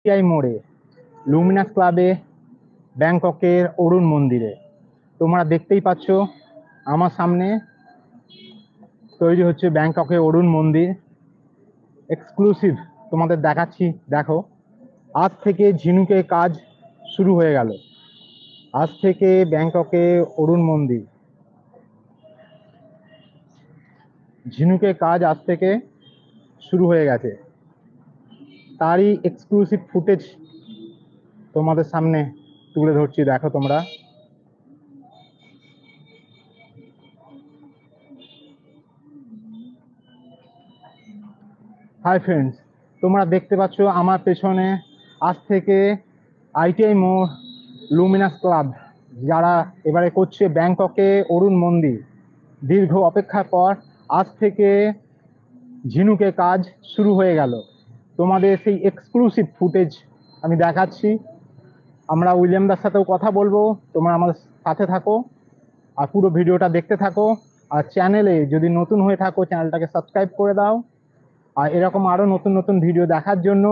ITI মোড়ে, Luminous ক্লাবে, ব্যাংককের অরুণ মন্দিরে। তোমরা দেখতেই পাচ্ছ আমার সামনে তৈরি হচ্ছে ব্যাংককের অরুণ মন্দির। এক্সক্লুসিভ তোমাদের দেখাচ্ছি, দেখো। আজ থেকে ঝিনুকের কাজ শুরু হয়ে গেল। আজ থেকে ব্যাংককে অরুণ মন্দির, ঝিনুকের কাজ আজ থেকে শুরু হয়ে গেছে। তারই এক্সক্লুসিভ ফুটেজ তোমাদের সামনে তুলে ধরছি, দেখো তোমরা। হাই ফ্রেন্ডস, তোমরা দেখতে পাচ্ছ আমার পেছনে আজ থেকে আইটিআই মোড়, লুমিনাস ক্লাব যারা এবারে করছে ব্যাংককে অরুণ মন্দির, দীর্ঘ অপেক্ষার পর আজ থেকে ঝিনুকে কাজ শুরু হয়ে গেল। তোমাদের সেই এক্সক্লুসিভ ফুটেজ আমি দেখাচ্ছি। আমরা উইলিয়ামদার সাথেও কথা বলবো, তোমরা আমাদের সাথে থাকো আর পুরো ভিডিওটা দেখতে থাকো। আর চ্যানেলে যদি নতুন হয়ে থাকো চ্যানেলটাকে সাবস্ক্রাইব করে দাও। আর এরকম আরও নতুন নতুন ভিডিও দেখার জন্য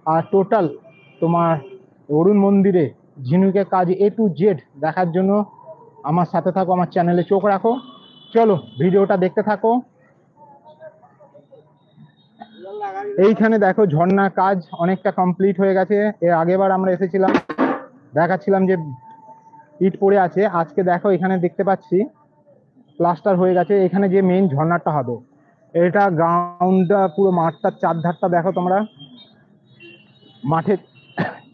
আর টোটাল তোমার অরুণ মন্দিরে ঝিনুকের কাজ A to Z দেখার জন্য আমার সাথে থাকো, আমার চ্যানেলে চোখ রাখো। চলো ভিডিওটা দেখতে থাকো। এইখানে দেখো ঝর্ণার কাজ অনেকটা কমপ্লিট হয়ে গেছে। এর আগেবার আমরা এসেছিলাম, দেখাচ্ছিলাম যে ইট পড়ে আছে। আজকে দেখো এখানে দেখতে পাচ্ছি প্লাস্টার হয়ে গেছে। এখানে যে মেইন ঝর্ণাটা হবে, এটা গ্রাউন্ডটা পুরো মাঠটার চারধারটা দেখো তোমরা, মাঠের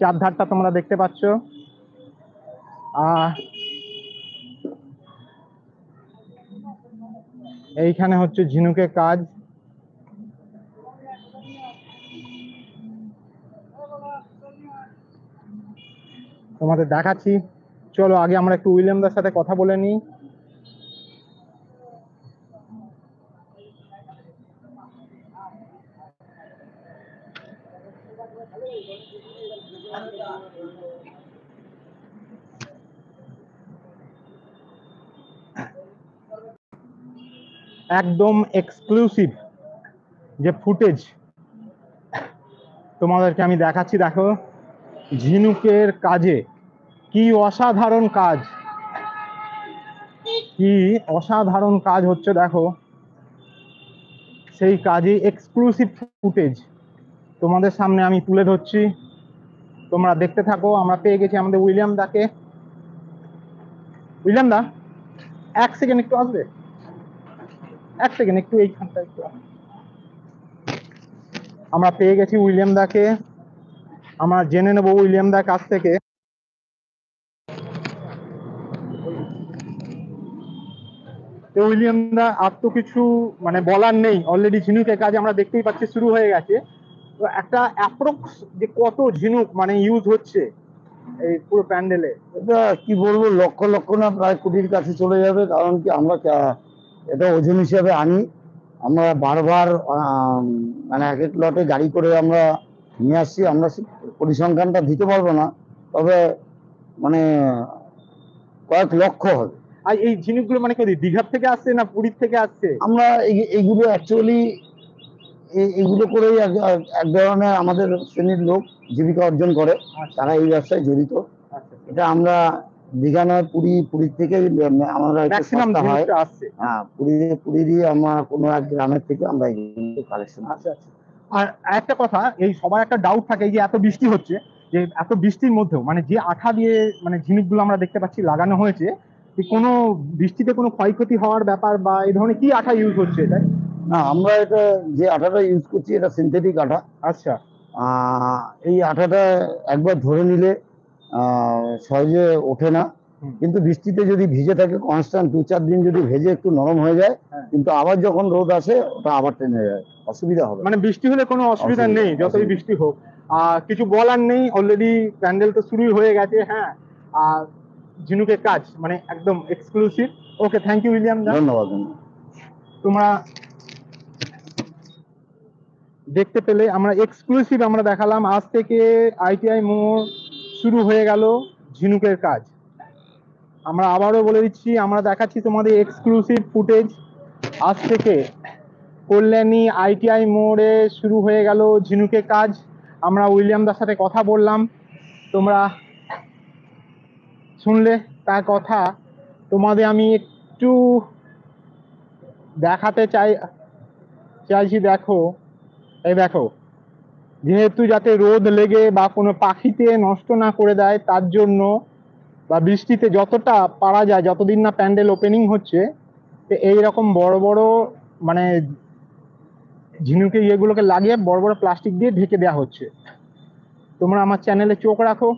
চারধারটা তোমরা দেখতে পাচ্ছ। এইখানে হচ্ছে ঝিনুকের কাজ। তোমাদের দেখাচ্ছি, চলো আগে আমরা একটু উইলিয়ামদার সাথে কথা বলে নিই। একদম এক্সক্লুসিভ যে ফুটেজ তোমাদেরকে আমি দেখাচ্ছি, দেখো ঝিনুকের কাজে কি অসাধারণ কাজ, কি অসাধারণ কাজ হচ্ছে দেখো। সেই কাজে এক্সক্লুসিভ ফুটেজ তোমাদের সামনে আমি তুলে ধরছি, তোমরা দেখতে থাকো। আমরা পেয়ে গেছি আমাদের উইলিয়াম দাকে। উইলিয়াম দা, এক সেকেন্ড একটু আসবে, এক সেকেন্ড একটু এইখানটা একটু। আমরা পেয়ে গেছি উইলিয়াম দাকে। আমরা জেনে নেবো উইলিয়াম দার কাছ থেকে। তো উইলিয়াম দা, আর তো কিছু মানে বলার নেই, অলরেডি ঝিনুকের কাজ আমরা দেখতেই পাচ্ছি শুরু হয়ে গেছে। তো একটা অ্যাপ্রক্স যে কত ঝিনুক মানে ইউজ হচ্ছে এই পুরো প্যান্ডেলে? এটা কি বলবো, লক্ষ লক্ষ না প্রায় কোটির কাছে চলে যাবে। কারণ কি, আমরা এটা ওজন হিসাবে আনি। আমরা বারবার মানে এক এক লটে গাড়ি করে আমরা নিয়ে আসছি। আমরা পরিসংখ্যানটা দিতে পারবো না, তবে মানে কয়েক লক্ষ হবে। আর এই ঝিনুকগুলো মানে কি দীঘার থেকে আসছে না পুরীর থেকে আসছে? আমরা এইগুলো অ্যাকচুয়ালি এইগুলো করেই এক ধরনের আমাদের শ্রেণীর লোক জীবিকা অর্জন করে, তারা এই ব্যবসায় জড়িত। এটা আমরা দীঘা নয়, পুরীর থেকে আমরা আসছে। হ্যাঁ, পুরীরই আমরা কোনো এক গ্রামের থেকে আমরা কালেকশন। আচ্ছা আচ্ছা। আর একটা কথা, এই সবার একটা ডাউট থাকে, যে এত বৃষ্টি হচ্ছে, যে এত বৃষ্টির মধ্যেও মানে যে আঠা দিয়ে মানে ঝিনুকগুলো আমরা দেখতে পাচ্ছি লাগানো হয়েছে, কোনো বৃষ্টিতে কোনো ক্ষয়ক্ষতি হওয়ার ব্যাপার বা এই ধরনের কি আঠা ইউজ হচ্ছে এটা? না, আমরা এটা যে আঠাটা ইউজ করছি এটা সিনথেটিক আঠা। আচ্ছা। এই আঠাটা একবার ধরে নিলে সহজে ওঠে না, কিন্তু বৃষ্টিতে যদি ভিজে থাকে কনস্ট্যান্ট 2-4 দিন যদি ভেজে একটু নরম হয়ে যায়, কিন্তু আবার যখন রোদ আসে ওটা আবার টেনে যায়, অসুবিধা হবে। মানে বৃষ্টি হলে কোনো অসুবিধা নেই, যতই বৃষ্টি হোক। কিছু বলার নেই, অলরেডি প্যান্ডেল তো শুরুই হয়ে গেছে। হ্যাঁ, আর ঝিনুকের কাজ মানে একদম exclusive. Okay, thank you William দা। ধন্যবাদ। তোমরা দেখতে পেলে আমরা এক্সক্লুসিভ আমরা দেখালাম। আজ থেকে আইটিআই মোড় শুরু হয়ে গেল ঝিনুকের কাজ। আমরা আবারও বলে দিচ্ছি, আমরা দেখাচ্ছি তোমাদের এক্সক্লুসিভ ফুটেজ। আজ থেকে কল্যাণী আইটিআই মোড়ে শুরু হয়ে গেল ঝিনুকের কাজ। আমরা উইলিয়ামদার সাথে কথা বললাম, তোমরা শুনলে তার কথা। তোমাদের আমি একটু দেখাতে চাইছি। দেখো, এই দেখো, যেহেতু যাতে রোদ লেগে বা কোনো পাখিতে নষ্ট না করে দেয় তার জন্য, বা বৃষ্টিতে যতটা পারা যায়, যতদিন না প্যান্ডেল ওপেনিং হচ্ছে, তো এইরকম বড় বড় মানে ঝিনুকে ইয়েগুলোকে লাগিয়ে বড় বড় প্লাস্টিক দিয়ে ঢেকে দেওয়া হচ্ছে। তোমরা আমার চ্যানেলে চোখ রাখো,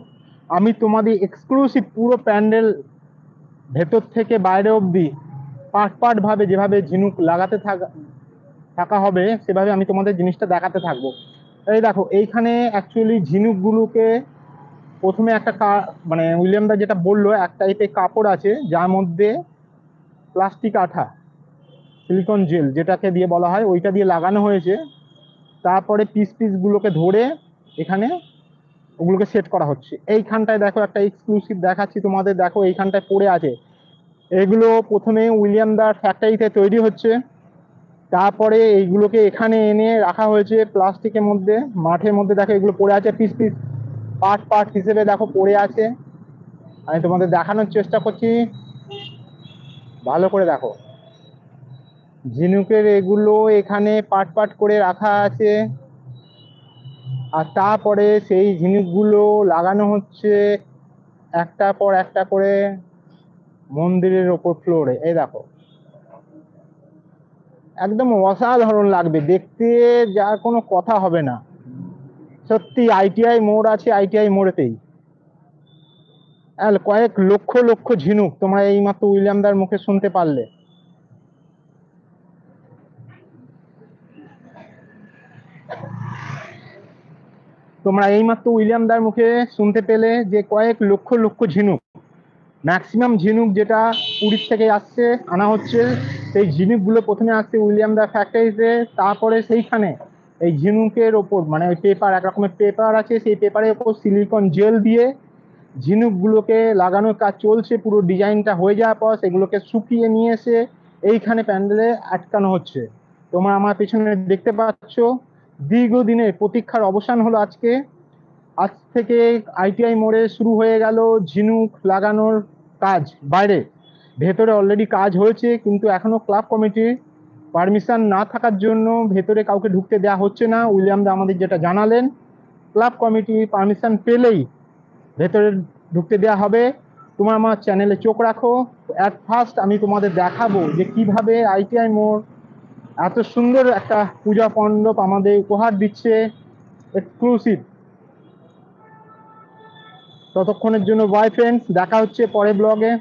আমি তোমাদের এক্সক্লুসিভ পুরো প্যান্ডেল ভেতর থেকে বাইরে অবধি পার্ট পার্ট ভাবে যেভাবে ঝিনুক লাগাতে থাকা হবে সেভাবে আমি তোমাদের জিনিসটা দেখাতে থাকবো। এই দেখো, এইখানে অ্যাকচুয়ালি ঝিনুকগুলোকে প্রথমে একটা মানে উইলিয়ামদা যেটা বললো, এক টাইপের কাপড় আছে যার মধ্যে প্লাস্টিক আঠা, সিলিকন জেল যেটাকে দিয়ে বলা হয়, ওইটা দিয়ে লাগানো হয়েছে। তারপরে পিস গুলোকে ধরে এখানে ওগুলোকে সেট করা হচ্ছে। এইখানটায় দেখো, একটা এক্সক্লুসিভ দেখাচ্ছি তোমাদের। দেখো, এইখানটায় পড়ে আছে। এগুলো প্রথমে উইলিয়ামদার ফ্যাক্টরিতে তৈরি হচ্ছে, তারপরে এইগুলোকে এখানে এনে রাখা হয়েছে প্লাস্টিকের মধ্যে, মাঠের মধ্যে। দেখো, এগুলো পড়ে আছে পিস পার্ট পার্ট হিসেবে, দেখো পড়ে আছে। আমি তোমাদের দেখানোর চেষ্টা করছি, ভালো করে দেখো। ঝিনুকের এগুলো এখানে পার্ট পার্ট করে রাখা আছে, আর তারপরে সেই ঝিনুকগুলো লাগানো হচ্ছে একটা পর একটা করে মন্দিরের ওপর ফ্লোরে। এই দেখো, একদম অসাধারণ লাগবে দেখতে, যার কোনো কথা হবে না। সত্যি আইটিআই মোড় আছে, আইটিআই মোড়েতেই কয়েক লক্ষ লক্ষ ঝিনুক তোমরা এইমাত্র উইলিয়ামদার মুখে শুনতে পারলে। তোমরা এইমাত্র উইলিয়ামদার মুখে শুনতে পেলে যে কয়েক লক্ষ লক্ষ ঝিনুক, ম্যাক্সিমাম ঝিনুক যেটা পুরীর থেকে আসছে, আনা হচ্ছে, সেই ঝিনুকগুলো প্রথমে আসছে উইলিয়ামদার ফ্যাক্টরিতে। তারপরে সেইখানে এই ঝিনুকের ওপর মানে ওই পেপার, এক রকমের পেপার আছে, সেই পেপারের ওপর সিলিকন জেল দিয়ে ঝিনুকগুলোকে লাগানোর কাজ চলছে। পুরো ডিজাইনটা হয়ে যাওয়ার পর সেগুলোকে শুকিয়ে নিয়ে এসে এইখানে প্যান্ডেলে আটকানো হচ্ছে। তোমরা আমার পিছনে দেখতে পাচ্ছ, দীর্ঘদিনের প্রতীক্ষার অবসান হলো আজকে। আজ থেকে আইটিআই মোড়ে শুরু হয়ে গেল ঝিনুক লাগানোর কাজ। বাইরে, ভেতরে অলরেডি কাজ হয়েছে, কিন্তু এখনো ক্লাব কমিটির পারমিশন না থাকার জন্য ভেতরে কাউকে ঢুকতে দেওয়া হচ্ছে না। উইলিয়ামদা আমাদের যেটা জানালেন, ক্লাব কমিটি পারমিশন পেলেই ভেতরে ঢুকতে দেওয়া হবে। তোমরা আমার চ্যানেলে চোখ রাখো, অ্যাট ফার্স্ট আমি তোমাদের দেখাবো যে কিভাবে আইটিআই মোড় এত সুন্দর একটা পূজা মণ্ডপ আমাদের উপহার দিচ্ছে, এক্সক্লুসিভ। ততক্ষণের জন্য বাই ফ্রেন্ডস, দেখা হচ্ছে পরের ব্লগে।